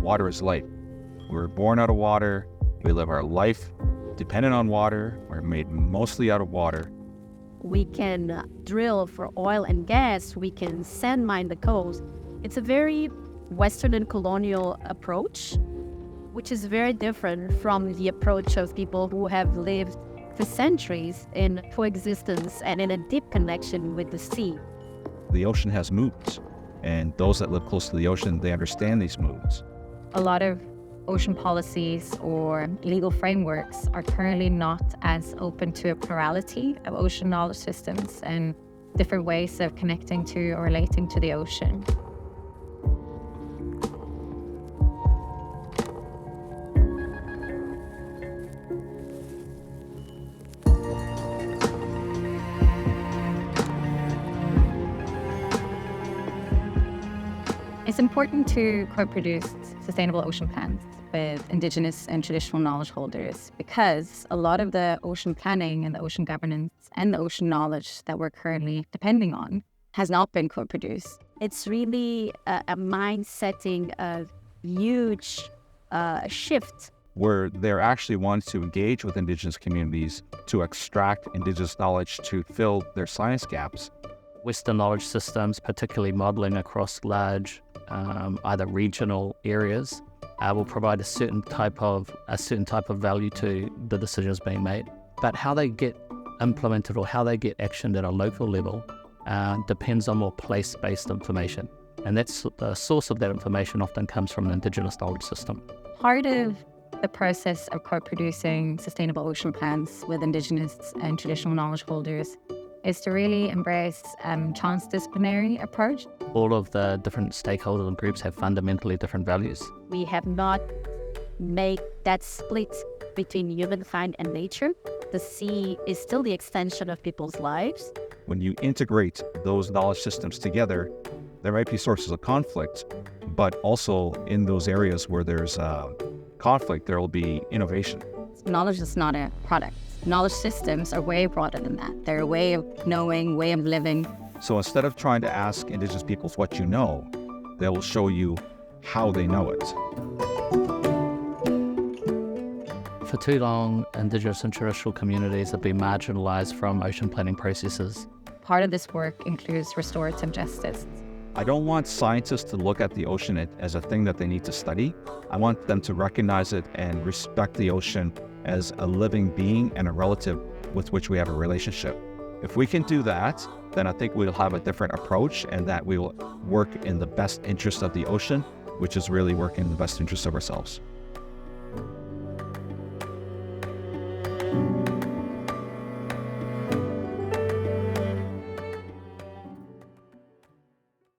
water is life. We were born out of water. We live our life dependent on water. We're made mostly out of water. We can drill for oil and gas. We can sand mine the coast. It's a very Western and colonial approach, which is very different from the approach of people who have lived for centuries in coexistence and in a deep connection with the sea. The ocean has moods, and those that live close to the ocean, they understand these moods. A lot of ocean policies or legal frameworks are currently not as open to a plurality of ocean knowledge systems and different ways of connecting to or relating to the ocean. It's important to co-produce sustainable ocean plans with Indigenous and traditional knowledge holders because a lot of the ocean planning and the ocean governance and the ocean knowledge that we're currently depending on has not been co-produced. It's really a mind-setting, a huge shift. Where they're actually ones to engage with Indigenous communities to extract Indigenous knowledge to fill their science gaps. Western knowledge systems, particularly modelling across large, either regional areas, will provide a certain type of value to the decisions being made. But how they get implemented or how they get actioned at a local level depends on more place-based information. And that's the source of that information often comes from an Indigenous knowledge system. Part of the process of co-producing sustainable ocean plans with Indigenous and traditional knowledge holders is to really embrace transdisciplinary approach. All of the different stakeholders and groups have fundamentally different values. We have not made that split between humankind and nature. The sea is still the extension of people's lives. When you integrate those knowledge systems together, there might be sources of conflict, but also in those areas where there's conflict, there will be innovation. Knowledge is not a product. Knowledge systems are way broader than that. They're a way of knowing, way of living. So instead of trying to ask Indigenous peoples what you know, they will show you how they know it. For too long, Indigenous and traditional communities have been marginalised from ocean planning processes. Part of this work includes restorative justice. I don't want scientists to look at the ocean as a thing that they need to study. I want them to recognize it and respect the ocean as a living being and a relative with which we have a relationship. If we can do that, then I think we'll have a different approach and that we will work in the best interest of the ocean, which is really working in the best interest of ourselves.